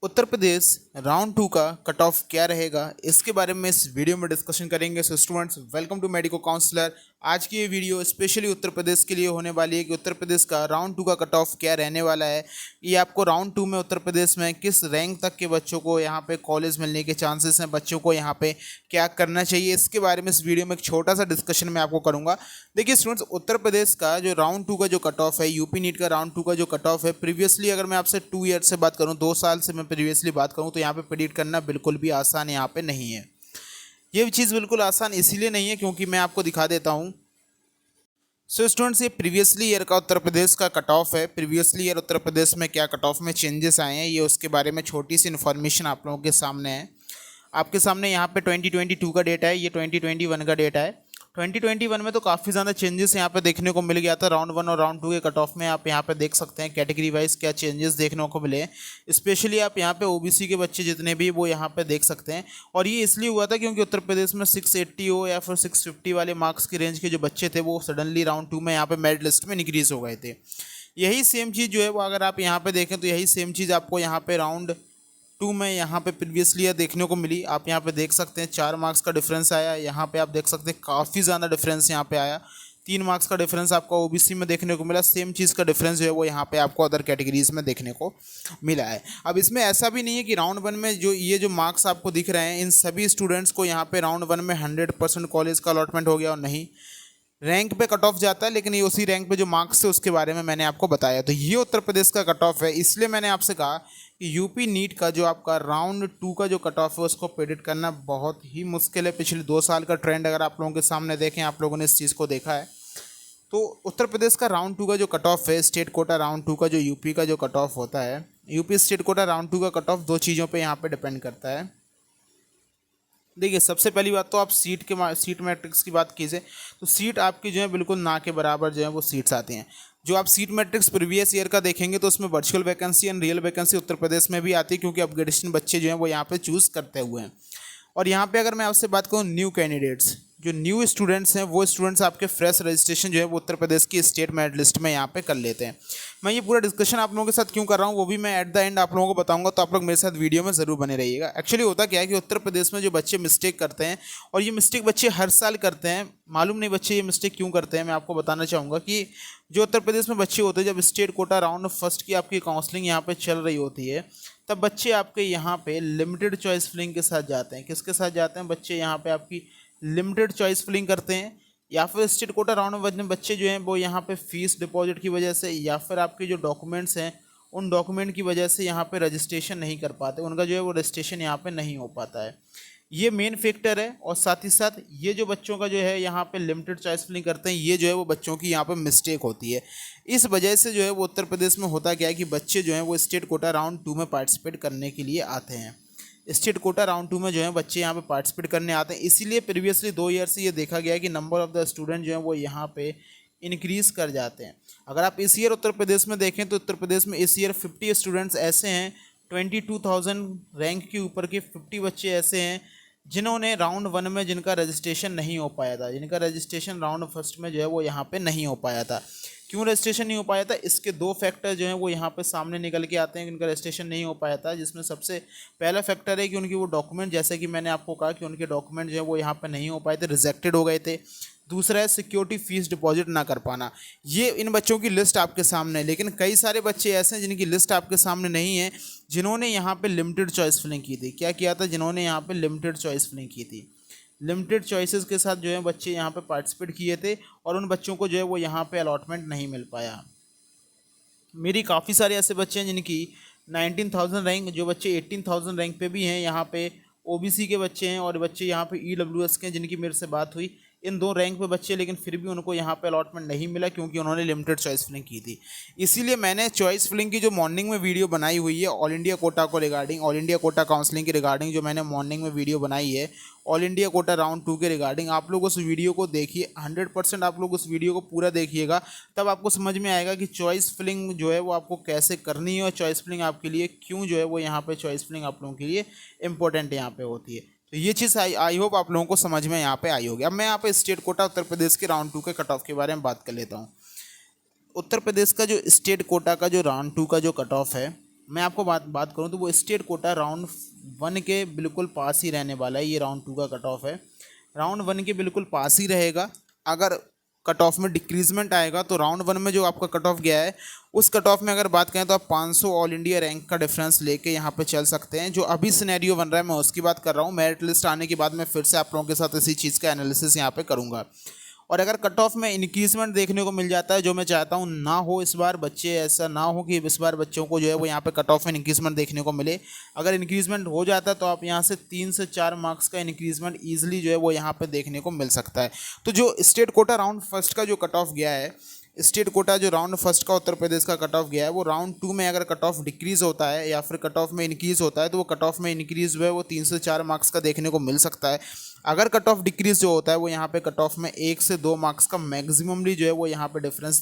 Uttar Pradesh round to का cut of क्या रहेगा, इसके बारे में इस वीडियो में डिस्कशन करेंगे। So students, welcome to Medico Counsellor. आज की ये वीडियो स्पेशली उत्तर प्रदेश के लिए होने वाली है कि उत्तर प्रदेश का राउंड टू का कट ऑफ क्या रहने वाला है। ये आपको राउंड टू में उत्तर प्रदेश में किस रैंक तक के बच्चों को यहाँ पे कॉलेज मिलने के चांसेस हैं, बच्चों को यहाँ पे क्या करना चाहिए, इसके बारे में इस वीडियो में एक छोटा सा डिस्कशन मैं आपको करूँगा। देखिए स्टूडेंट्स, उत्तर प्रदेश का जो राउंड टू का जो कट ऑफ है, यूपी नीट का राउंड टू का जो कट ऑफ है, प्रीवियसली अगर मैं आपसे 2 ईयर से बात करूँ, 2 साल से मैं प्रीवियसली बात करूँ, तो यहाँ पे प्रेडिक्ट करना बिल्कुल भी आसान यहाँ पे नहीं है। ये चीज़ बिल्कुल आसान इसीलिए नहीं है क्योंकि मैं आपको दिखा देता हूँ। सो स्टूडेंट्स, ये प्रीवियसली ईयर का उत्तर प्रदेश का कट ऑफ है। प्रीवियसली ईयर उत्तर प्रदेश में क्या कट ऑफ में चेंजेस आए हैं, ये उसके बारे में छोटी सी इन्फॉर्मेशन आप लोगों के सामने है। आपके सामने यहाँ पे 2022 का डेटा है, ये 2021 का डेटा है। 2021 में तो काफ़ी ज़्यादा चेंजेस यहाँ पे देखने को मिल गया था। राउंड वन और राउंड टू के कट ऑफ में आप यहाँ पे देख सकते हैं कैटेगरी वाइज क्या चेंजेस देखने को मिले। स्पेशली आप यहाँ पे ओबीसी के बच्चे जितने भी वो यहाँ पे देख सकते हैं। और ये इसलिए हुआ था क्योंकि उत्तर प्रदेश में 680 हो या फिर 650 वाले मार्क्स की रेंज के जो बच्चे थे वो सडनली राउंड टू में यहाँ पे मेरिट लिस्ट में इंक्रीज हो गए थे। यही सेम चीज़ जो है वो अगर आप यहाँ पे देखें तो यही सेम चीज़ आपको यहाँ पे राउंड टू में यहाँ पे प्रीवियसली ईयर देखने को मिली। आप यहाँ पे देख सकते हैं 4 मार्क्स का डिफरेंस आया। यहाँ पे आप देख सकते हैं काफ़ी ज़्यादा डिफरेंस यहाँ पे आया। 3 मार्क्स का डिफरेंस आपको ओबीसी में देखने को मिला। सेम चीज़ का डिफरेंस जो है वो यहाँ पे आपको अदर कैटेगरीज में देखने को मिला है। अब इसमें ऐसा भी नहीं है कि राउंड वन में जो ये जो मार्क्स आपको दिख रहे हैं, इन सभी स्टूडेंट्स को यहाँ पे राउंड वन में 100% कॉलेज का अलॉटमेंट हो गया, और नहीं, रैंक पे कट ऑफ जाता है, लेकिन ये उसी रैंक पे जो मार्क्स थे उसके बारे में मैंने आपको बताया। तो ये उत्तर प्रदेश का कट ऑफ है। इसलिए मैंने आपसे कहा कि यूपी नीट का जो आपका राउंड टू का जो कट ऑफ है उसको प्रेडिक्ट करना बहुत ही मुश्किल है। पिछले 2 साल का ट्रेंड अगर आप लोगों के सामने देखें, आप लोगों ने इस चीज़ को देखा है। तो उत्तर प्रदेश का राउंड टू का जो कट ऑफ है, स्टेट कोटा राउंड टू का जो यूपी का जो कट ऑफ होता है, UP state quota round to का कट ऑफ 2 चीज़ों पर यहाँ पर डिपेंड करता है। देखिए, सबसे पहली बात तो आप सीट मैट्रिक्स की बात कीजिए तो सीट आपकी जो है बिल्कुल ना के बराबर जो है वो सीट्स आती हैं। जो आप सीट मैट्रिक्स प्रीवियस ईयर का देखेंगे तो उसमें virtual vacancy and real vacancy Uttar Pradesh में भी आती है, क्योंकि अपग्रेडेशन बच्चे जो हैं वो यहाँ पे चूज़ करते हुए हैं। और यहाँ पे अगर मैं आपसे बात करूँ न्यू कैंडिडेट्स, जो न्यू स्टूडेंट्स हैं, वो स्टूडेंट्स आपके फ्रेश रजिस्ट्रेशन जो है वो उत्तर प्रदेश की स्टेट मेरिट लिस्ट में यहाँ पे कर लेते हैं। मैं ये पूरा डिस्कशन आप लोगों के साथ क्यों कर रहा हूँ वो भी मैं एट द एंड आप लोगों को बताऊंगा, तो आप लोग मेरे साथ वीडियो में ज़रूर बने रहिएगा। एक्चुअली होता क्या है कि उत्तर प्रदेश में जो बच्चे मिस्टेक करते हैं, और ये मिस्टेक बच्चे हर साल करते हैं, मालूम नहीं बच्चे ये मिस्टेक क्यों करते हैं। मैं आपको बताना चाहूँगा कि जो उत्तर प्रदेश में बच्चे होते हैं, जब स्टेट कोटा राउंड फर्स्ट की आपकी काउंसलिंग यहाँ पर चल रही होती है, तब बच्चे आपके यहाँ पे लिमिटेड चॉइस फिलिंग के साथ जाते हैं। किसके साथ जाते हैं? बच्चे यहाँ पे आपकी लिमिटेड चॉइस फिलिंग करते हैं, या फिर स्टेट कोटा राउंड में बच्चे जो हैं वो यहाँ पे फीस डिपॉजिट की वजह से, या फिर आपके जो डॉक्यूमेंट्स हैं उन डॉक्यूमेंट की वजह से यहाँ पे रजिस्ट्रेशन नहीं कर पाते, उनका जो है वो रजिस्ट्रेशन यहाँ पे नहीं हो पाता है। ये मेन फैक्टर है। और साथ ही साथ ये जो बच्चों का जो है यहाँ पे लिमिटेड चॉइस फिलिंग करते हैं, ये जो है वो बच्चों की यहाँ पे मिस्टेक होती है। इस वजह से जो है वो उत्तर प्रदेश में होता क्या है कि बच्चे जो हैं वो स्टेट कोटा राउंड टू में पार्टिसिपेट करने के लिए आते हैं। स्टेट कोटा राउंड टू में जो है बच्चे यहाँ पे पार्टिसिपेट करने आते हैं। इसीलिए प्रीवियसली 2 ईयर से ये देखा गया है कि नंबर ऑफ़ द स्टूडेंट जो है वो यहाँ पे इंक्रीज़ कर जाते हैं। अगर आप इस ईयर उत्तर प्रदेश में देखें तो उत्तर प्रदेश में इस ईयर 50 स्टूडेंट्स ऐसे हैं, 22,000 रैंक के ऊपर के 50 बच्चे ऐसे हैं जिन्होंने राउंड वन में जिनका रजिस्ट्रेशन नहीं हो पाया था, जिनका रजिस्ट्रेशन राउंड फर्स्ट में जो है वो यहाँ पे नहीं हो पाया था। क्यों रजिस्ट्रेशन नहीं हो पाया था? इसके 2 फैक्टर जो हैं वो यहाँ पे सामने निकल के आते हैं कि उनका रजिस्ट्रेशन नहीं हो पाया था। जिसमें सबसे पहला फैक्टर है कि उनकी वो डॉक्यूमेंट, जैसे कि मैंने आपको कहा कि उनके डॉक्यूमेंट जो है वो यहाँ पे नहीं हो पाए थे, रिजेक्टेड हो गए थे। दूसरा है सिक्योरिटी फीस डिपॉजिट ना कर पाना। ये इन बच्चों की लिस्ट आपके सामने है, लेकिन कई सारे बच्चे ऐसे हैं जिनकी लिस्ट आपके सामने नहीं है, जिन्होंने यहाँ पे लिमिटेड चॉइस फिलिंग की थी। क्या किया था? जिन्होंने यहाँ पे लिमिटेड चॉइस फिलिंग की थी, लिमिटेड चॉइसेस के साथ जो है बच्चे यहाँ पे पार्टिसिपेट किए थे, और उन बच्चों को जो है वो यहाँ पे अलॉटमेंट नहीं मिल पाया। मेरी काफ़ी सारे ऐसे बच्चे हैं जिनकी 19,000 रैंक, जो बच्चे 18,000 रैंक पे भी हैं, यहाँ पे ओबीसी के बच्चे हैं, और बच्चे यहाँ पे ईडब्ल्यूएस के हैं जिनकी मेरे से बात हुई, इन 2 रैंक पे बच्चे, लेकिन फिर भी उनको यहाँ पे अलॉटमेंट नहीं मिला क्योंकि उन्होंने लिमिटेड चॉइस फिलिंग की थी। इसीलिए मैंने चॉइस फिलिंग की जो मॉर्निंग में वीडियो बनाई हुई है ऑल इंडिया कोटा को regarding, all India quota counselling के रिगार्डिंग, जो मैंने मॉर्निंग में वीडियो बनाई है all India quota round to के रिगार्डिंग, आप लोग उस वीडियो को देखिए। 100% आप लोग उस वीडियो को पूरा देखिएगा, तब आपको समझ में आएगा कि चॉइस फिलिंग जो है वो आपको कैसे करनी है, और चॉइस फिलिंग आपके लिए क्यों जो है वो यहाँ पे चॉइस फिलिंग आप लोगों के लिए इंपॉर्टेंट यहाँ पे होती है। तो ये चीज़ आई होप आप लोगों को समझ में यहाँ पे आई होगी। अब मैं यहाँ पे स्टेट कोटा उत्तर प्रदेश के राउंड टू के कट ऑफ के बारे में बात कर लेता हूँ। उत्तर प्रदेश का जो स्टेट कोटा का जो राउंड टू का जो कट ऑफ है, मैं आपको बात करूं तो वो स्टेट कोटा राउंड 1 के बिल्कुल पास ही रहने वाला है। ये राउंड 2 का कट ऑफ है, राउंड 1 के बिल्कुल पास ही रहेगा। अगर कट ऑफ में डिक्रीजमेंट आएगा तो राउंड 1 में जो आपका कट ऑफ गया है उस कट ऑफ में अगर बात करें तो आप 500 ऑल इंडिया रैंक का डिफरेंस लेके यहाँ पे चल सकते हैं। जो अभी सिनेरियो बन रहा है मैं उसकी बात कर रहा हूँ। मेरिट लिस्ट आने के बाद मैं फिर से आप लोगों के साथ इसी चीज़ का एनालिसिस यहाँ पे करूँगा। और अगर कट ऑफ में इंक्रीजमेंट देखने को मिल जाता है, जो मैं चाहता हूँ ना हो इस बार, बच्चे ऐसा ना हो कि इस बार बच्चों को जो है वो यहाँ पे कट ऑफ में इंक्रीजमेंट देखने को मिले। अगर इंक्रीजमेंट हो जाता है तो आप यहाँ से 3 से 4 मार्क्स का इंक्रीजमेंट ईजिली जो है वो यहाँ पे देखने को मिल सकता है। तो जो स्टेट कोटा राउंड फर्स्ट का जो कट ऑफ गया है, स्टेट कोटा जो राउंड फर्स्ट का उत्तर प्रदेश का कट ऑफ गया है, वो राउंड 2 में अगर कट ऑफ डिक्रीज होता है या फिर कट ऑफ में इंक्रीज होता है तो वो कट ऑफ में इंक्रीज जो है वो 3 से 4 मार्क्स का देखने को मिल सकता है। अगर कट ऑफ डिक्रीज जो होता है वो यहाँ पे कट ऑफ में 1 से 2 मार्क्स का मैक्सिममली जो है वो यहाँ पे डिफरेंस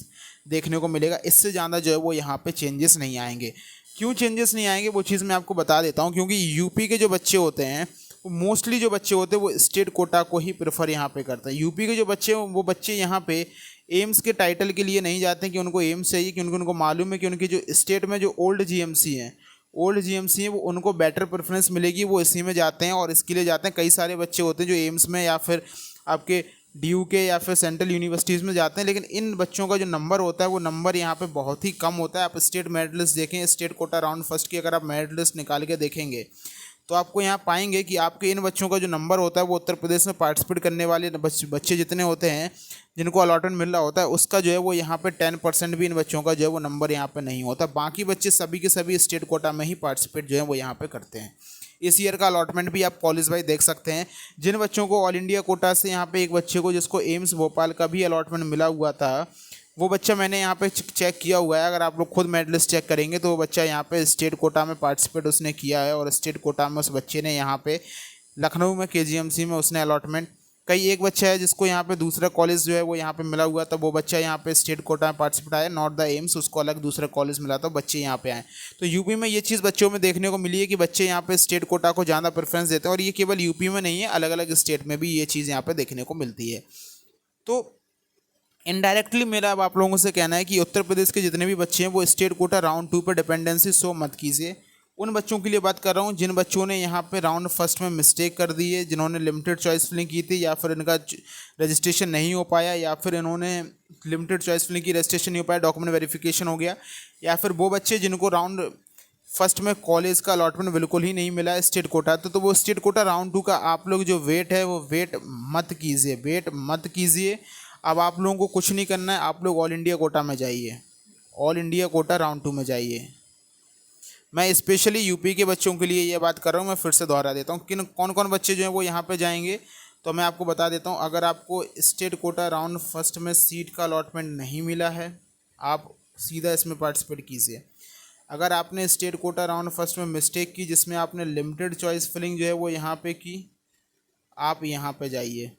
देखने को मिलेगा। इससे ज़्यादा जो है वो यहाँ पे चेंजेस नहीं आएंगे। क्यों चेंजेस नहीं आएंगे वो चीज़ मैं आपको बता देता हूँ। क्योंकि यूपी के जो बच्चे होते हैं मोस्टली जो बच्चे होते हैं वो स्टेट कोटा को ही प्रेफर यहाँ पे करते हैं। यूपी के जो बच्चे हैं वो बच्चे यहाँ पे एम्स के टाइटल के लिए नहीं जाते हैं कि उनको एम्स चाहिए, क्योंकि उनको मालूम है कि उनकी जो स्टेट में जो ओल्ड जीएमसी हैं वो उनको बेटर प्रेफरेंस मिलेगी, वो इसी में जाते हैं और इसके लिए जाते हैं। कई सारे बच्चे होते हैं जो एम्स में या फिर आपके ड्यू के या फिर सेंट्रल यूनिवर्सिटीज़ में जाते हैं, लेकिन इन बच्चों का जो नंबर होता है वो नंबर यहाँ पे बहुत ही कम होता है। आप स्टेट मेरिट लिस्ट देखें, स्टेट कोटा राउंड फर्स्ट की अगर आप मेरिट लिस्ट निकाल के देखेंगे तो आपको यहाँ पाएंगे कि आपके इन बच्चों का जो नंबर होता है वो उत्तर प्रदेश में पार्टिसिपेट करने वाले बच्चे जितने होते हैं जिनको अलॉटमेंट मिल रहा होता है उसका जो है वो यहाँ पे 10% भी इन बच्चों का जो है वो नंबर यहाँ पे नहीं होता। बाकी बच्चे सभी के सभी स्टेट कोटा में ही पार्टिसिपेट जो है वो यहाँ पे करते हैं। इस ईयर का अलॉटमेंट भी आप कॉलेज वाइज देख सकते हैं। जिन बच्चों को ऑल इंडिया कोटा से यहाँ पे एक बच्चे को जिसको एम्स भोपाल का भी अलॉटमेंट मिला हुआ था, वो बच्चा मैंने यहाँ पे चेक किया हुआ है। अगर आप लोग खुद मेरिट लिस्ट चेक करेंगे तो वो बच्चा यहाँ पे स्टेट कोटा में पार्टिसिपेट उसने किया है और स्टेट कोटा में उस बच्चे ने यहाँ पे लखनऊ में केजीएमसी में उसने अलॉटमेंट। कई एक बच्चा है जिसको यहाँ पे दूसरा कॉलेज जो है वो यहाँ पे मिला हुआ था, वो बच्चा यहाँ पे स्टेट कोटा में पार्टिसिपेट आया, नॉट द एम्स, उसको अलग दूसरा कॉलेज मिला था, बच्चे यहाँ पे आए। तो यूपी में ये चीज़ बच्चों में देखने को मिली है कि बच्चे यहाँ पे स्टेट कोटा को ज़्यादा प्रेफरेंस देते हैं। और ये केवल यूपी में नहीं है, अलग अलग स्टेट में भी ये चीज़ यहाँ पे देखने को मिलती है। तो इनडायरेक्टली मेरा अब आप लोगों से कहना है कि उत्तर प्रदेश के जितने भी बच्चे हैं वो स्टेट कोटा राउंड 2 पर डिपेंडेंसी शो मत कीजिए। उन बच्चों के लिए बात कर रहा हूँ जिन बच्चों ने यहाँ पे राउंड फर्स्ट में मिस्टेक कर दी है, जिन्होंने लिमिटेड चॉइस फिलिंग की थी या फिर इनका रजिस्ट्रेशन नहीं हो पाया, या फिर इन्होंने लिमिटेड चॉइस फिलिंग की रजिस्ट्रेशन नहीं हो पाया, डॉक्यूमेंट वेरिफिकेशन हो गया, या फिर वो बच्चे जिनको राउंड फर्स्ट में कॉलेज का अलॉटमेंट बिल्कुल ही नहीं मिला स्टेट कोटा, तो वो स्टेट कोटा राउंड 2 का आप लोग जो वेट है वो वेट मत कीजिए। अब आप लोगों को कुछ नहीं करना है, आप लोग ऑल इंडिया कोटा में जाइए, ऑल इंडिया कोटा राउंड 2 में जाइए। मैं स्पेशली यूपी के बच्चों के लिए ये बात कर रहा हूँ। मैं फिर से दोहरा देता हूँ कि कौन कौन बच्चे जो हैं वो यहाँ पे जाएंगे, तो मैं आपको बता देता हूँ। अगर आपको स्टेट कोटा राउंड फर्स्ट में सीट का अलॉटमेंट नहीं मिला है, आप सीधा इसमें पार्टिसिपेट कीजिए। अगर आपने स्टेट कोटा राउंड फर्स्ट में मिस्टेक की जिसमें आपने लिमिटेड चॉइस फिलिंग जो है वो यहाँ पे की, आप यहाँ पे जाइए।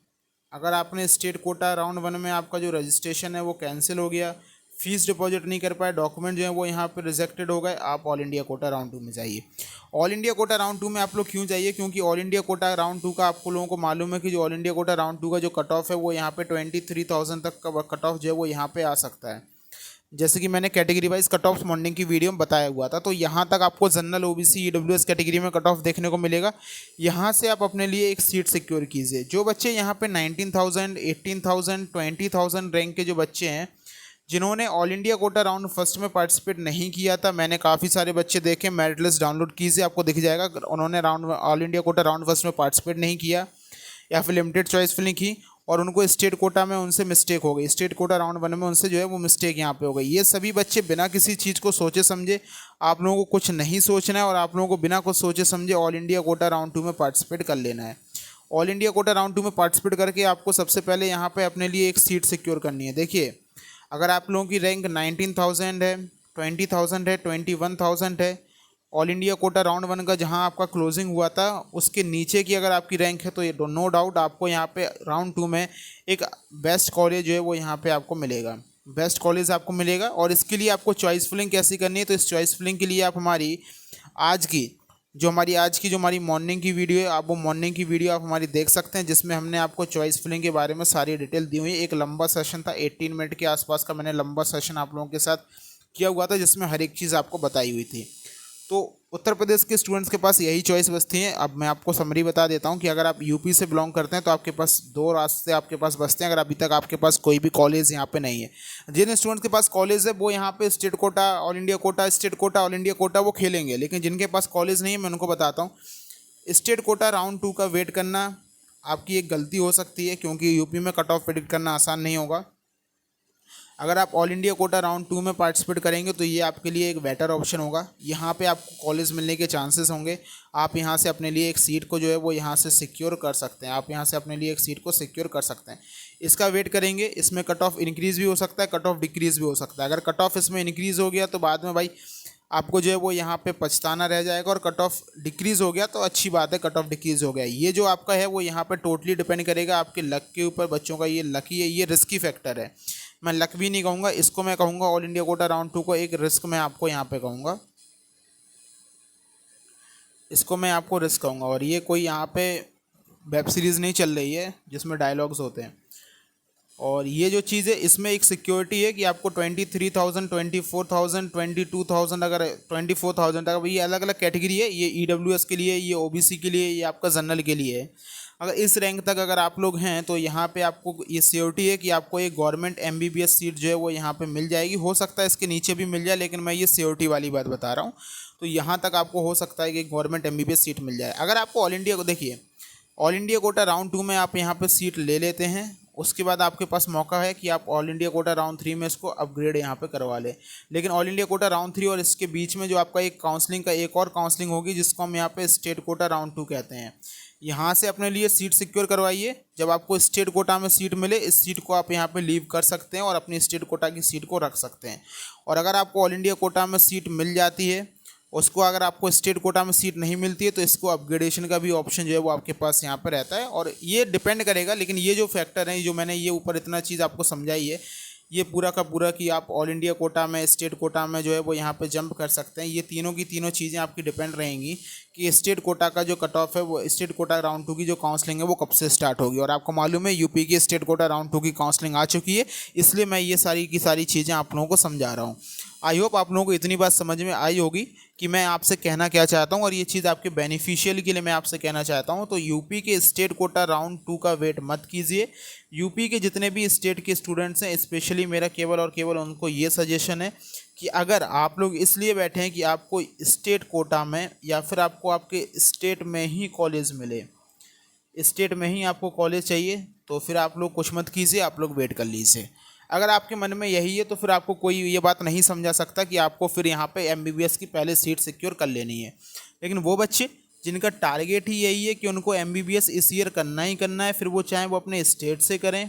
अगर आपने स्टेट कोटा राउंड 1 में आपका जो रजिस्ट्रेशन है वो कैंसिल हो गया, फीस डिपॉजिट नहीं कर पाए, डॉक्यूमेंट जो है वो यहाँ पे रिजेक्टेड हो गए, आप ऑल इंडिया कोटा राउंड 2 में जाइए। ऑल इंडिया कोटा राउंड 2 में आप लोग क्यों जाइए? क्योंकि ऑल इंडिया कोटा राउंड 2 का आपको लोगों को मालूम है कि जो ऑल इंडिया कोटा राउंड 2 का जो कट ऑफ है वो यहाँ पे 23,000 तक का कट ऑफ जो है वो यहाँ पे आ सकता है। जैसे कि मैंने category wise cut off morning की वीडियो में बताया हुआ था, तो यहाँ तक आपको जनरल ओबीसी ईडब्ल्यूएस कैटेगरी में कट ऑफ देखने को मिलेगा। यहाँ से आप अपने लिए एक सीट सिक्योर कीजिए। जो बच्चे यहाँ पे 19,000, 18,000, 20,000 रैंक के जो बच्चे हैं जिन्होंने all India quota round first में पार्टिसिपेट नहीं किया था, मैंने काफ़ी सारे बच्चे देखे, मेरिट लिस्ट डाउनलोड कीजिए, आपको दिख जाएगा उन्होंने all India quota round first में पार्टिसिपेट नहीं किया या फिर लिमिटेड चॉइस फिलिंग की और उनको स्टेट कोटा में उनसे मिस्टेक हो गई, स्टेट कोटा राउंड 1 में उनसे जो है वो मिस्टेक यहाँ पे हो गई। ये सभी बच्चे बिना किसी चीज़ को सोचे समझे, आप लोगों को कुछ नहीं सोचना है और आप लोगों को बिना कुछ सोचे समझे ऑल इंडिया कोटा राउंड 2 में पार्टिसिपेट कर लेना है। ऑल इंडिया कोटा राउंड 2 में पार्टिसिपेट करके आपको सबसे पहले यहाँ पे अपने लिए एक सीट सिक्योर करनी है। देखिए, अगर आप लोगों की रैंक 19,000 है, 20,000 है, 21,000 है, ऑल इंडिया कोटा राउंड 1 का जहां आपका क्लोजिंग हुआ था उसके नीचे की अगर आपकी रैंक है तो ये नो डाउट आपको यहाँ पे राउंड 2 में एक बेस्ट कॉलेज जो है वो यहाँ पे आपको मिलेगा, बेस्ट कॉलेज आपको मिलेगा। और इसके लिए आपको चॉइस फिलिंग कैसी करनी है, तो इस चॉइस फिलिंग के लिए आप हमारी आज की जो हमारी मॉर्निंग की वीडियो है, आप वो मॉर्निंग की वीडियो आप हमारी देख सकते हैं, जिसमें हमने आपको चॉइस फिलिंग के बारे में सारी डिटेल दी हुई है। एक लंबा सेशन था, 18 मिनट के आसपास का मैंने लंबा सेशन आप लोगों के साथ किया हुआ था जिसमें हर एक चीज़ आपको बताई हुई थी। तो उत्तर प्रदेश के स्टूडेंट्स के पास यही चॉइस बचती है। अब मैं आपको समरी बता देता हूँ कि अगर आप यूपी से बिलोंग करते हैं तो आपके पास दो रास्ते आपके पास बचते हैं, अगर अभी तक आपके पास कोई भी कॉलेज यहाँ पे नहीं है। जिन स्टूडेंट्स के पास कॉलेज है वो यहाँ पे state quota, all India quota, state quota, all India quota वो खेलेंगे, लेकिन जिनके पास कॉलेज नहीं है मैं उनको बताता हूँ, स्टेट कोटा राउंड 2 का वेट करना आपकी एक गलती हो सकती है, क्योंकि यूपी में कट ऑफ प्रेडिक्ट करना आसान नहीं होगा। अगर आप ऑल इंडिया कोटा राउंड 2 में पार्टिसिपेट करेंगे तो ये आपके लिए एक बेटर ऑप्शन होगा। यहाँ पे आपको कॉलेज मिलने के चांसेस होंगे। आप यहाँ से अपने लिए एक सीट को जो है वो यहाँ से सिक्योर कर सकते हैं, आप यहाँ से अपने लिए एक सीट को सिक्योर कर सकते हैं। इसका वेट करेंगे। इसमें कट ऑफ इंक्रीज़ भी हो सकता है, कट ऑफ डिक्रीज़ भी हो सकता है। अगर कट ऑफ इसमें इंक्रीज़ हो गया तो बाद में भाई आपको जो है वो यहाँ पे पछताना रह जाएगा, और कट ऑफ डिक्रीज़ हो गया तो अच्छी बात है, कट ऑफ डिक्रीज़ हो गया। ये जो आपका है वो यहाँ पे टोटली डिपेंड करेगा आपके लक के ऊपर। बच्चों का ये लकी है, ये रिस्की फैक्टर है। मैं लक भी नहीं कहूँगा इसको, मैं कहूँगा ऑल इंडिया कोटा राउंड 2 को एक रिस्क मैं आपको यहाँ पे कहूँगा, इसको मैं आपको रिस्क कहूँगा। और ये कोई यहाँ पे वेब सीरीज़ नहीं चल रही है जिसमें डायलॉग्स होते हैं। और ये जो चीज़ है इसमें एक सिक्योरिटी है कि आपको 23,000, 24,000, 22,000, अगर 24,000 तक, ये अलग अलग कैटेगरी है। ये EWS के लिए, ये OBC के लिए, ये आपका जनरल के लिए है। अगर इस रैंक तक अगर आप लोग हैं तो यहाँ पे आपको ये सिक्योरिटी है कि आपको एक गवर्नमेंट MBBS सीट जो है वो यहाँ पे मिल जाएगी। हो सकता है इसके नीचे भी मिल जाए, लेकिन मैं ये सिक्योरिटी वाली बात बता रहा हूँ। तो यहाँ तक आपको हो सकता है कि गवर्नमेंट MBBS सीट मिल जाए। अगर आपको ऑल इंडिया को देखिए, ऑल इंडिया कोटा राउंड 2 में आप यहाँ पे सीट ले लेते हैं, उसके बाद आपके पास मौका है कि आप ऑल इंडिया कोटा राउंड 3 में इसको अपग्रेड यहाँ पे करवा लें। लेकिन ऑल इंडिया कोटा राउंड 3 और इसके बीच में जो आपका एक काउंसलिंग का एक और काउंसलिंग होगी, जिसको हम यहाँ पे स्टेट कोटा राउंड 2 कहते हैं। यहाँ से अपने लिए सीट सिक्योर करवाइए। जब आपको स्टेट कोटा में सीट मिले, इस सीट को आप यहाँ पे लीव कर सकते हैं और अपनी स्टेट कोटा की सीट को रख सकते हैं। और अगर आपको ऑल इंडिया कोटा में सीट मिल जाती है, उसको अगर आपको स्टेट कोटा में सीट नहीं मिलती है, तो इसको अपग्रेडेशन का भी ऑप्शन जो है वो आपके पास यहाँ पर रहता है। और ये डिपेंड करेगा, लेकिन ये जो फैक्टर है, जो मैंने ये ऊपर इतना चीज़ आपको समझाई है, ये पूरा का पूरा कि आप ऑल इंडिया कोटा में, स्टेट कोटा में जो है वो यहाँ पे जंप कर सकते हैं। ये तीनों की तीनों चीज़ें आपकी डिपेंड रहेंगी कि स्टेट कोटा का जो कट ऑफ है, वो स्टेट कोटा राउंड 2 की जो काउंसलिंग है वो कब से स्टार्ट होगी। और आपको मालूम है यूपी की स्टेट कोटा राउंड 2 की काउंसलिंग आ चुकी है, इसलिए मैं ये सारी की सारी चीज़ें आप लोगों को समझा रहा हूँ। आई होप आप लोगों को इतनी बात समझ में आई होगी कि मैं आपसे कहना क्या चाहता हूँ, और ये चीज़ आपके बेनिफिशियल के लिए मैं आपसे कहना चाहता हूँ। तो यूपी के स्टेट कोटा राउंड 2 का वेट मत कीजिए। यूपी के जितने भी स्टेट के स्टूडेंट्स हैं, स्पेशली मेरा केवल और केवल उनको ये सजेशन है कि अगर आप लोग इसलिए बैठे हैं कि आपको स्टेट कोटा में या फिर आपको आपके स्टेट में ही कॉलेज मिले, स्टेट में ही आपको कॉलेज चाहिए, तो फिर आप लोग कुछ मत कीजिए, आप लोग वेट कर लीजिए। अगर आपके मन में यही है तो फिर आपको कोई ये बात नहीं समझा सकता कि आपको फिर यहाँ पे MBBS की पहले सीट सिक्योर कर लेनी है। लेकिन वो बच्चे जिनका टारगेट ही यही है कि उनको MBBS इस ईयर करना ही करना है, फिर वो चाहे वो अपने स्टेट से करें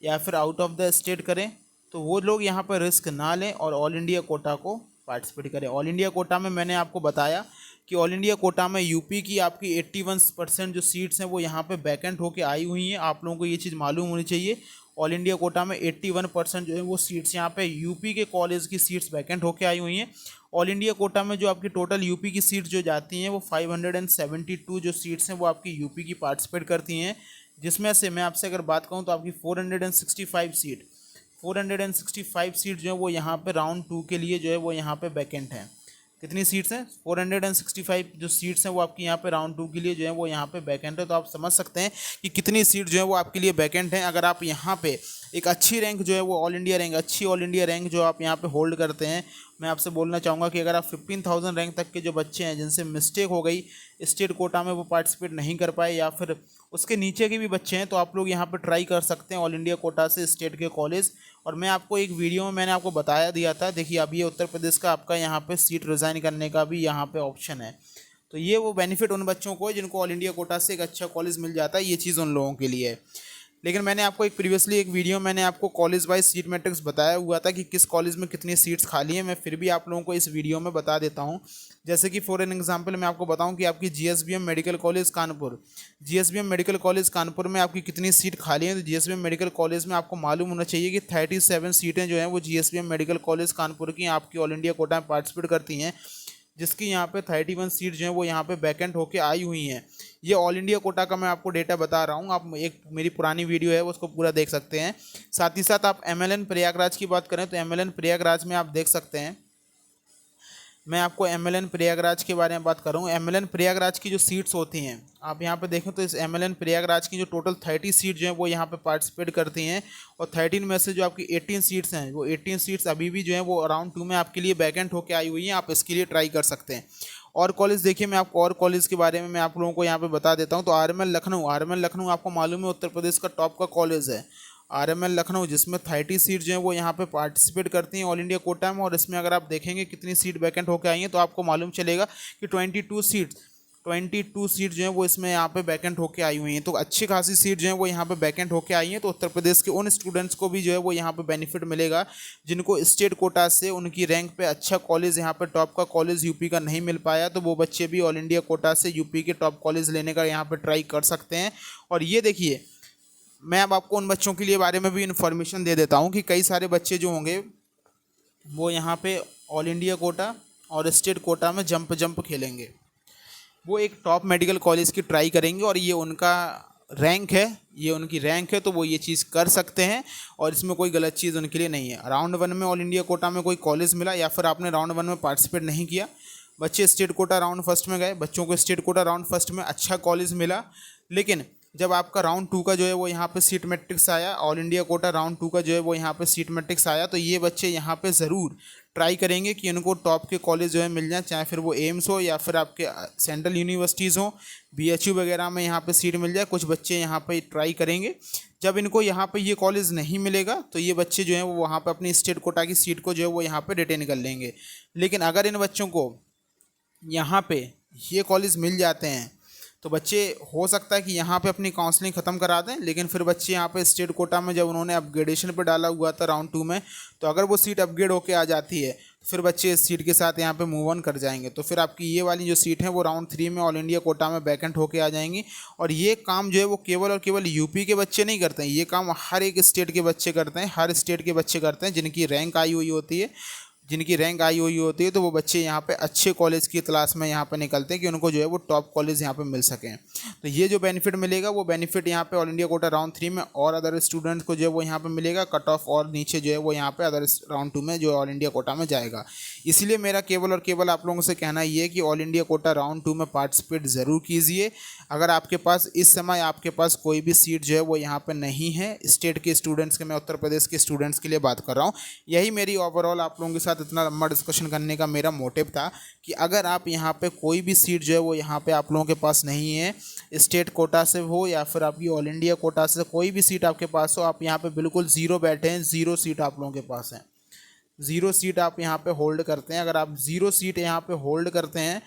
या फिर आउट ऑफ द स्टेट करें, तो वो लोग यहाँ पर रिस्क ना लें और ऑल इंडिया कोटा को पार्टिसिपेट करें। ऑल इंडिया कोटा में मैंने आपको बताया कि ऑल इंडिया कोटा में यूपी की आपकी 81% जो सीट्स हैं वो यहाँ पे वैकेंट होके आई हुई हैं। आप लोगों को ये चीज़ मालूम होनी चाहिए। ऑल इंडिया कोटा में 81% जो है वो सीट्स यहाँ पे यूपी के कॉलेज की सीट्स वैकेंट होके आई हुई हैं। ऑल इंडिया कोटा में जो आपकी टोटल यूपी की सीट्स जो जाती हैं वो 572 जो सीट्स हैं वो आपकी यूपी की पार्टिसिपेट करती हैं, जिसमें से मैं आपसे अगर बात करूँ तो आपकी 465 सीट जो है वो यहाँ पे राउंड 2 के लिए जो है वो यहाँ पे वैकेंट हैं। कितनी सीट्स हैं? 465 जो सीट्स हैं वो आपकी यहाँ पे राउंड 2 के लिए जो है वो यहाँ पे वैकेंट है। तो आप समझ सकते हैं कि कितनी सीट जो है वो आपके लिए वैकेंट हैं। अगर आप यहाँ पे एक अच्छी रैंक जो है वो ऑल इंडिया रैंक, अच्छी ऑल इंडिया रैंक जो आप यहाँ पे होल्ड करते हैं, मैं आपसे बोलना चाहूँगा कि अगर आप 15,000 रैंक तक के जो बच्चे हैं जिनसे मिस्टेक हो गई, स्टेट कोटा में वो पार्टिसिपेट नहीं कर पाए, या फिर उसके नीचे के भी बच्चे हैं, तो आप लोग यहाँ पर ट्राई कर सकते हैं ऑल इंडिया कोटा से स्टेट के कॉलेज। और मैं आपको एक वीडियो में मैंने आपको बताया दिया था, देखिए अब ये उत्तर प्रदेश का आपका यहाँ पे सीट रिज़ाइन करने का भी यहाँ पे ऑप्शन है। तो ये वो बेनिफिट उन बच्चों को है जिनको ऑल इंडिया कोटा से एक अच्छा कॉलेज मिल जाता है, ये चीज़ उन लोगों के लिए है। लेकिन मैंने आपको एक प्रीवियसली एक वीडियो मैंने आपको कॉलेज वाइज सीट मैट्रिक्स बताया हुआ था कि किस कॉलेज में कितनी सीट्स खाली हैं। मैं फिर भी आप लोगों को इस वीडियो में बता देता हूं। जैसे कि फॉर एन एग्जांपल मैं आपको बताऊं कि आपकी GSBM medical college Kanpur, GSBM medical college Kanpur में आपकी कितनी सीट खाली हैं। तो GSBM मेडिकल कॉलेज में आपको मालूम होना चाहिए कि 37 सीटें जो हैं वो GSBM मेडिकल कॉलेज कानपुर की आपकी ऑल इंडिया कोटा में पार्टिसिपेट करती हैं, जिसकी यहाँ पे 31 सीट जो है वो यहाँ पे वैकेंट होके आई हुई हैं। ये ऑल इंडिया कोटा का मैं आपको डेटा बता रहा हूँ, आप एक मेरी पुरानी वीडियो है उसको पूरा देख सकते हैं। साथ ही साथ आप MLN प्रयागराज की बात करें तो MLN प्रयागराज में आप देख सकते हैं मैं आपको एमएलएन प्रयागराज के बारे में बात कर रहा हूँ। एमएलएन प्रयागराज की जो सीट्स होती हैं, आप यहाँ पे देखें तो इस एमएलएन प्रयागराज की जो टोटल 30 सीट जो हैं वो यहाँ पे पार्टिसिपेट करती हैं, और 13 में से जो आपकी 18 सीट्स हैं, वो 18 सीट्स अभी भी जो हैं वो राउंड 2 में आपके लिए वैकेंट होकर आई हुई हैं। आप इसके लिए ट्राई कर सकते हैं। और कॉलेज देखिए, मैं आपको और कॉलेज के बारे में मैं आप लोगों को यहाँ पे बता देता हूँ। तो आरएमएल लखनऊ आपको मालूम है उत्तर प्रदेश का टॉप का कॉलेज है। आरएमएल लखनऊ, जिसमें 30 सीट जो है वो यहाँ पे पार्टिसिपेट करती हैं ऑल इंडिया कोटा में। और इसमें अगर आप देखेंगे कितनी सीट वैकेंट होकर आई हैं, तो आपको मालूम चलेगा कि 22 सीट जो है वो इसमें यहाँ पे वैकेंट होकर आई हुई हैं। तो अच्छी खासी सीट जो है वो यहाँ पे वैकेंट होकर आई हैं। तो उत्तर प्रदेश के उन स्टूडेंट्स को भी जो है वो यहाँ पे बेनिफिट मिलेगा जिनको स्टेट कोटा से उनकी रैंक पे अच्छा कॉलेज, यहाँ पे टॉप का कॉलेज यूपी का नहीं मिल पाया, तो वो बच्चे भी ऑल इंडिया कोटा से यूपी के टॉप कॉलेज लेने का यहाँ पर ट्राई कर सकते हैं। और ये देखिए, मैं अब आपको उन बच्चों के लिए बारे में भी इन्फॉर्मेशन दे देता हूँ कि कई सारे बच्चे जो होंगे वो यहाँ पे ऑल इंडिया कोटा और स्टेट कोटा में जंप खेलेंगे। वो एक टॉप मेडिकल कॉलेज की ट्राई करेंगे, और ये उनका रैंक है, ये उनकी रैंक है, तो वो ये चीज़ कर सकते हैं। और इसमें कोई गलत चीज़ उनके लिए नहीं है। राउंड 1 में ऑल इंडिया कोटा में कोई कॉलेज मिला, या फिर आपने राउंड 1 में पार्टिसिपेट नहीं किया, बच्चे स्टेट कोटा राउंड फर्स्ट में गए, बच्चों को स्टेट कोटा राउंड फर्स्ट में अच्छा कॉलेज मिला, लेकिन जब आपका राउंड 2 का जो है वो यहाँ पे सीट मैट्रिक्स आया, ऑल इंडिया कोटा राउंड 2 का जो है वो यहाँ पे सीट मैट्रिक्स आया, तो ये बच्चे यहाँ पे ज़रूर ट्राई करेंगे कि उनको टॉप के कॉलेज जो है मिल जाए, चाहे फिर वो एम्स हो या फिर आपके सेंट्रल यूनिवर्सिटीज़ हो, बीएचयू वगैरह में यहाँ पे सीट मिल जाए। कुछ बच्चे यहाँ पे ट्राई करेंगे। जब इनको यहाँ पे ये कॉलेज नहीं मिलेगा, तो ये बच्चे जो हैं वो वहाँ पे अपनी स्टेट कोटा की सीट को जो है वो यहाँ पे रिटेन कर लेंगे। लेकिन अगर इन बच्चों को यहाँ पे ये कॉलेज मिल जाते हैं, तो बच्चे हो सकता है कि यहाँ पे अपनी काउंसलिंग ख़त्म करा दें, लेकिन फिर बच्चे यहाँ पे स्टेट कोटा में जब उन्होंने अपग्रेडेशन पे डाला हुआ था राउंड 2 में, तो अगर वो सीट अपग्रेड होके आ जाती है, तो फिर बच्चे इस सीट के साथ यहाँ पे मूव ऑन कर जाएंगे। तो फिर आपकी ये वाली जो सीट है वो राउंड 3 में ऑल इंडिया कोटा में वैकेंट होके आ जाएंगी। और ये काम जो है वो केवल और केवल यूपी के बच्चे नहीं करते हैं, ये काम हर एक स्टेट के बच्चे करते हैं, हर स्टेट के बच्चे करते हैं जिनकी रैंक आई हुई होती है। तो वो बच्चे यहाँ पे अच्छे कॉलेज की तलाश में यहाँ पे निकलते हैं कि उनको जो है वो टॉप कॉलेज यहाँ पे मिल सकें। तो ये जो बेनिफिट मिलेगा, वो बेनिफिट यहाँ पे ऑल इंडिया कोटा राउंड 3 में और अदर स्टूडेंट्स को जो है वो यहाँ पे मिलेगा। कट ऑफ और नीचे जो है वो यहाँ पे अदर राउंड 2 में जो ऑल इंडिया कोटा में जाएगा। इसीलिए मेरा केवल और केवल आप लोगों से कहना ये है कि ऑल इंडिया कोटा राउंड 2 में पार्टिसिपेट ज़रूर कीजिए। अगर आपके पास इस समय आपके पास कोई भी सीट जो है वो यहाँ पे नहीं है स्टेट के स्टूडेंट्स के, मैं उत्तर प्रदेश के स्टूडेंट्स के लिए बात कर रहा हूँ। यही मेरी ओवरऑल आप लोगों के साथ इतना लंबा डिस्कशन करने का मेरा मोटिव था कि अगर आप यहाँ पे कोई भी सीट जो है वो यहाँ पे आप लोगों के पास नहीं है, स्टेट कोटा से हो या फिर आपकी ऑल इंडिया कोटा से कोई भी सीट आपके पास हो, आप यहाँ पे बिल्कुल ज़ीरो बैठे हैं, ज़ीरो सीट आप लोगों के पास है, ज़ीरो सीट आप यहाँ पे होल्ड करते हैं। अगर आप ज़ीरो सीट यहाँ पे होल्ड करते हैं,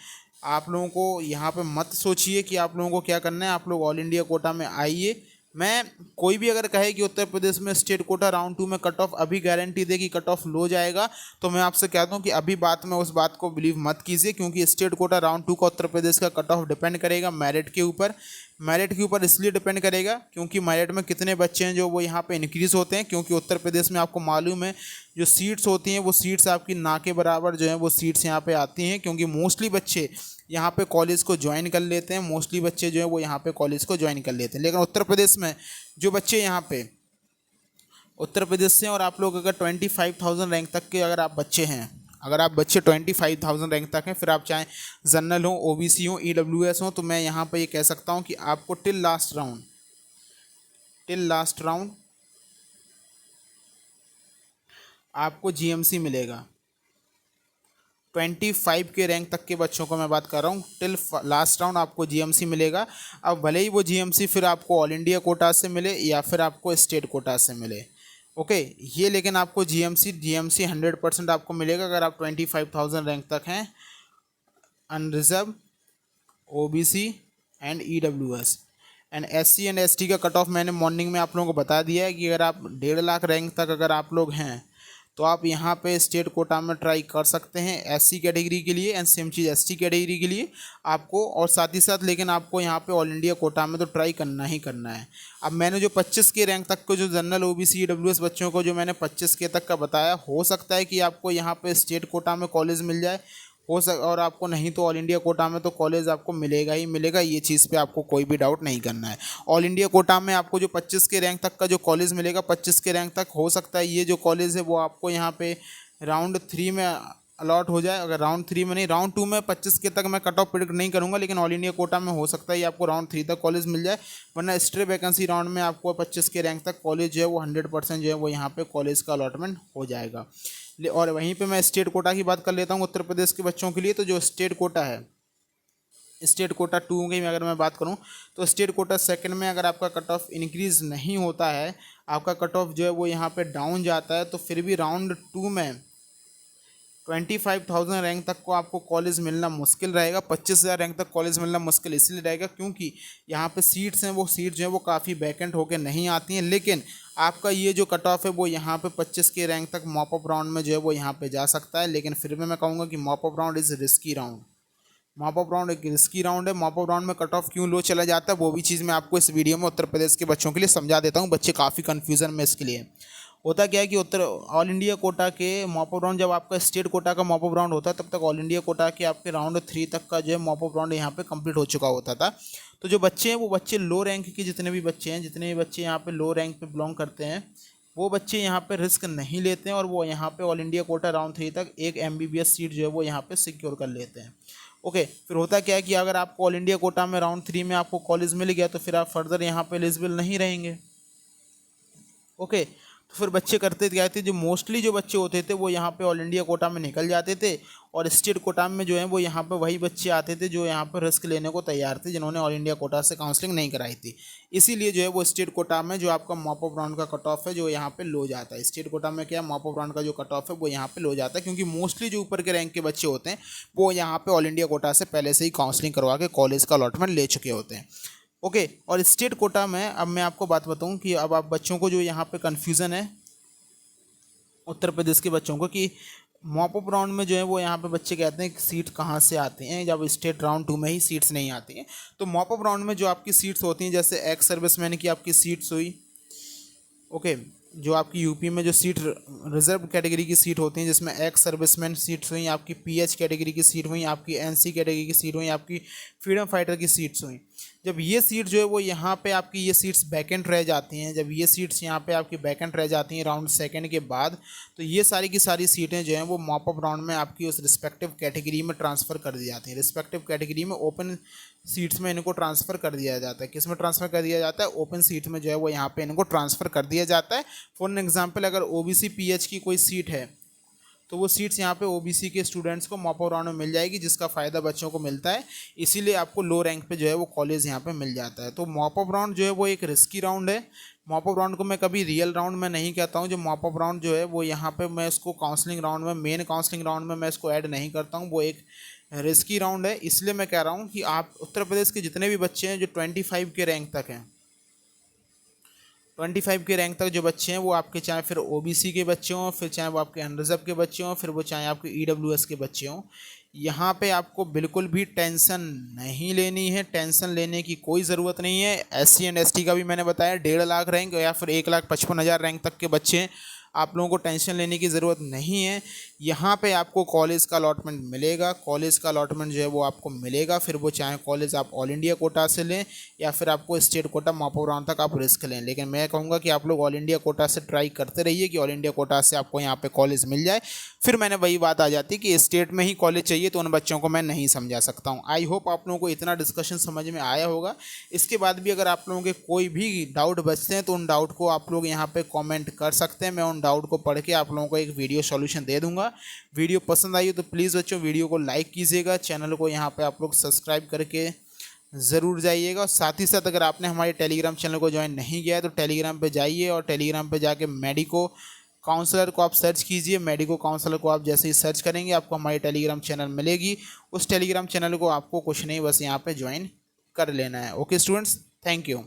आप लोगों को यहाँ पे मत सोचिए कि आप लोगों को क्या करना है, आप लोग ऑल इंडिया कोटा में आइए। मैं कोई भी अगर कहे कि उत्तर प्रदेश में स्टेट कोटा राउंड 2 में कट ऑफ अभी गारंटी दे कि कट ऑफ लो जाएगा, तो मैं आपसे कहता हूँ कि अभी बात में उस बात को बिलीव मत कीजिए, क्योंकि स्टेट कोटा राउंड 2 का उत्तर प्रदेश का कट ऑफ डिपेंड करेगा मेरिट के ऊपर। मेरिट के ऊपर इसलिए डिपेंड करेगा क्योंकि मेरिट में कितने बच्चे हैं जो वो यहाँ पे इंक्रीज़ होते हैं, क्योंकि उत्तर प्रदेश में आपको मालूम है जो सीट्स होती हैं वो सीट्स आपकी ना के बराबर जो है वो सीट्स यहाँ पे आती हैं, क्योंकि मोस्टली बच्चे यहाँ पे कॉलेज को ज्वाइन कर लेते हैं, मोस्टली बच्चे जो है वो यहाँ पे कॉलेज को ज्वाइन कर लेते हैं। लेकिन उत्तर प्रदेश में जो बच्चे यहाँ पे उत्तर प्रदेश से, और आप लोग अगर 25,000 रैंक तक के अगर आप बच्चे हैं, अगर आप बच्चे 25,000 रैंक तक हैं, फिर आप चाहे जनरल हो, ओबीसी हो, ईडब्ल्यूएस हो, तो मैं यहाँ पे ये कह सकता हूँ कि आपको टिल लास्ट राउंड आपको जीएमसी मिलेगा। 25 के रैंक तक के बच्चों को मैं बात कर रहा हूँ, टिल लास्ट राउंड आपको जीएमसी मिलेगा। अब भले ही वो जीएमसी फिर आपको ऑल इंडिया कोटा से मिले या फिर आपको स्टेट कोटा से मिले, ओके, ये लेकिन आपको जीएमसी 100% आपको मिलेगा अगर आप 25,000 रैंक तक हैं, unreserved, OBC and EWS and SC and ST का कट ऑफ मैंने मॉर्निंग में आप लोगों को बता दिया है कि अगर आप 1.5 लाख रैंक तक अगर आप लोग हैं तो आप यहाँ पे स्टेट कोटा में ट्राई कर सकते हैं एससी कैटेगरी के लिए, and same cheese ST category के लिए आपको, और साथ ही साथ लेकिन आपको यहाँ पे ऑल इंडिया कोटा में तो ट्राई करना ही करना है। अब मैंने जो 25 के रैंक तक को जो जनरल ओबीसी ईडब्ल्यूएस बच्चों को जो मैंने 25 के तक का बताया, हो सकता है कि आपको यहाँ पे स्टेट कोटा में कॉलेज मिल जाए, और आपको नहीं तो ऑल इंडिया कोटा में तो कॉलेज आपको मिलेगा ही मिलेगा, ये चीज़ पे आपको कोई भी डाउट नहीं करना है। ऑल इंडिया कोटा में आपको जो 25 के रैंक तक का जो कॉलेज मिलेगा, 25 के रैंक तक हो सकता है ये जो कॉलेज है वो आपको यहाँ पे राउंड 3 में अलॉट हो जाए, अगर राउंड 3 में नहीं राउंड 2 में 25 के तक मैं कट ऑफ प्रिडिक्ट नहीं करूंगा, लेकिन ऑल इंडिया कोटा में हो सकता है ये आपको राउंड 3 तक कॉलेज मिल जाए, वरना स्ट्रे वैकेंसी राउंड में आपको 25 के रैंक तक कॉलेज जो है वो 100% जो है वो यहाँ पे कॉलेज का अलॉटमेंट हो जाएगा। और वहीं पे मैं स्टेट कोटा की बात कर लेता हूँ उत्तर प्रदेश के बच्चों के लिए। तो जो स्टेट कोटा है, स्टेट कोटा 2 की अगर मैं बात करूं तो स्टेट कोटा सेकंड में अगर आपका कट ऑफ इंक्रीज़ नहीं होता है, आपका कट ऑफ जो है वो यहाँ पे डाउन जाता है, तो फिर भी राउंड 2 में 25,000 रैंक तक को आपको कॉलेज मिलना मुश्किल रहेगा। 25,000 रैंक तक कॉलेज मिलना मुश्किल इसलिए रहेगा क्योंकि यहाँ पे सीट्स हैं, वो सीट जो है वो काफ़ी वैकेंट होकर नहीं आती हैं, लेकिन आपका ये जो कट ऑफ है वो यहाँ पे 25 के रैंक तक मॉप अप राउंड में जो है वो यहाँ पे जा सकता है। लेकिन फिर भी मैं कहूँगा कि mop up round is risky round. Mop up round एक रिस्की राउंड है। मॉप अप राउंड में कट ऑफ क्यों लो चला जाता है वो भी चीज़ मैं आपको इस वीडियो में उत्तर प्रदेश के बच्चों के लिए समझा देता हूँ। बच्चे काफ़ी कन्फ्यूज़न में इसके लिए। होता क्या है कि उत्तर ऑल इंडिया कोटा के मॉप अप राउंड, जब आपका स्टेट कोटा का मॉप अप राउंड होता है तब तक ऑल इंडिया कोटा के आपके राउंड 3 तक का जो है मॉप अप राउंड यहाँ पे कंप्लीट हो चुका होता था। तो जो बच्चे हैं वो बच्चे लो रैंक के, जितने भी बच्चे हैं, जितने भी बच्चे यहाँ पे लो रैंक पे बिलोंग करते हैं, वो बच्चे यहाँ पे रिस्क नहीं लेते हैं और वो यहाँ पे ऑल इंडिया कोटा राउंड 3 तक एक MBBS सीट जो है वो यहाँ पे सिक्योर कर लेते हैं। ओके, फिर होता क्या है कि अगर आपको ऑल इंडिया कोटा में राउंड 3 में आपको कॉलेज मिल गया तो फिर आप फर्दर यहाँ पे एलिजिबल नहीं रहेंगे। ओके, तो फिर बच्चे करते क्या थे, जो मोस्टली जो बच्चे होते थे वो यहाँ पे ऑल इंडिया कोटा में निकल जाते थे, और स्टेट कोटा में जो है वो यहाँ पे वही बच्चे आते थे जो यहाँ पर रिस्क लेने को तैयार थे, जिन्होंने ऑल इंडिया कोटा से काउंसलिंग नहीं कराई थी। इसीलिए जो है वो स्टेट कोटा में जो आपका मॉप अप राउंड का कट ऑफ है जो यहाँ पे लो जाता है। स्टेट कोटा में क्या मॉप अप राउंड का जो कट ऑफ है वो यहाँ पे लो जाता है, क्योंकि मोस्टली जो ऊपर के रैंक के बच्चे होते हैं वो यहाँ पे ऑल इंडिया कोटा से पहले से ही काउंसलिंग करवा के कॉलेज का अलॉटमेंट ले चुके होते हैं। ओके, और स्टेट कोटा में अब मैं आपको बात बताऊँ कि अब आप बच्चों को जो यहाँ पे कन्फ्यूज़न है उत्तर प्रदेश के बच्चों को कि मॉप अप राउंड में जो है वो यहाँ पे बच्चे कहते हैं कि सीट कहाँ से आती हैं, जब स्टेट राउंड 2 में ही सीट्स नहीं आती हैं। तो मॉप अप राउंड में जो आपकी सीट्स होती हैं, जैसे एक्स सर्विसमैन की आपकी सीट्स हुई, ओके, जो आपकी यूपी में जो सीट रिजर्व कैटेगरी की सीट होती हैं, जिसमें एक्स सर्विसमैन सीट्स हुई, आपकी पीएच कैटेगरी की सीट हुई, आपकी एनसी कैटेगरी की सीट हुई, आपकी फ्रीडम फाइटर की सीट्स हुई। जब ये सीट जो है वो यहाँ पे आपकी ये सीट्स वैकेंट रह जाती हैं, जब ये सीट्स यहाँ पे आपकी वैकेंट रह जाती हैं राउंड 2 के बाद, तो ये सारी की सारी सीटें जो हैं वो मॉप अप राउंड में आपकी उस रिस्पेक्टिव कैटेगरी में ट्रांसफ़र कर दी जाती हैं। रिस्पेक्टिव कैटेगरी में ओपन सीट्स में इनको ट्रांसफ़र कर दिया जाता है। किस में ट्रांसफ़र कर दिया जाता है? ओपन सीट में जो है वो यहाँ पे इनको ट्रांसफ़र कर दिया जाता है। फॉर एन एग्जांपल, अगर ओबीसी पीएच की कोई सीट है तो वो सीट्स यहाँ पे ओबीसी के स्टूडेंट्स को मॉप अप राउंड में मिल जाएगी, जिसका फ़ायदा बच्चों को मिलता है। इसीलिए आपको लो रैंक पे जो है वो कॉलेज यहाँ पे मिल जाता है। तो मॉप अप राउंड जो है वो एक रिस्की राउंड है। मॉप अप राउंड को मैं कभी रियल राउंड में नहीं कहता हूँ। जो मॉप अप राउंड जो है वो यहाँ पे मैं इसको काउंसलिंग राउंड में, मेन काउंसलिंग राउंड में मैं इसको ऐड नहीं करता हूँ। वो एक रिस्की राउंड है। इसलिए मैं कह रहा हूँ कि आप उत्तर प्रदेश के जितने भी बच्चे हैं जो 25 के रैंक तक हैं, 25 के रैंक तक जो बच्चे हैं वो आपके, चाहे फिर ओबीसी के बच्चे हों, फिर चाहे वो आपके अनरिजर्व के बच्चे हों, फिर वो चाहे आपके ईडब्ल्यूएस के बच्चे हों, यहाँ पे आपको बिल्कुल भी टेंशन नहीं लेनी है। टेंशन लेने की कोई ज़रूरत नहीं है। SC एंड ST का भी मैंने बताया 1.5 लाख रैंक या फिर 1,55,000 रैंक तक के बच्चे हैं, आप लोगों को टेंशन लेने की ज़रूरत नहीं है। यहाँ पे आपको कॉलेज का अलॉटमेंट मिलेगा। कॉलेज का अलॉटमेंट जो है वो आपको मिलेगा, फिर वो चाहे कॉलेज आप ऑल इंडिया कोटा से लें या फिर आपको state quota mop up round तक आप रिस्क लें। लेकिन मैं कहूँगा कि आप लोग ऑल इंडिया कोटा से ट्राई करते रहिए कि ऑल इंडिया कोटा से आपको यहाँ पे कॉलेज मिल जाए। फिर मैंने वही बात आ जाती कि स्टेट में ही कॉलेज चाहिए तो उन बच्चों को मैं नहीं समझा सकता हूँ। आई होप आप लोगों को इतना डिस्कशन समझ में आया होगा। इसके बाद भी अगर आप लोगों के कोई भी डाउट बचते हैं तो उन डाउट को आप लोग यहाँ पे कमेंट कर सकते हैं। मैं उन डाउट को पढ़ के आप लोगों को एक वीडियो सॉल्यूशन दे दूँगा। वीडियो पसंद आई हो तो प्लीज़ बच्चों वीडियो को लाइक कीजिएगा, चैनल को यहाँ पे आप लोग सब्सक्राइब करके ज़रूर जाइएगा। और साथ ही साथ अगर आपने हमारे टेलीग्राम चैनल को ज्वाइन नहीं किया है तो टेलीग्राम पे जाइए और टेलीग्राम पे जाके मेडिको काउंसलर को आप सर्च कीजिए। मेडिको काउंसलर को आप जैसे ही सर्च करेंगे आपको हमारी टेलीग्राम चैनल मिलेगी। उस टेलीग्राम चैनल को आपको कुछ नहीं, बस यहाँ पे ज्वाइन कर लेना है। Okay students, thank you.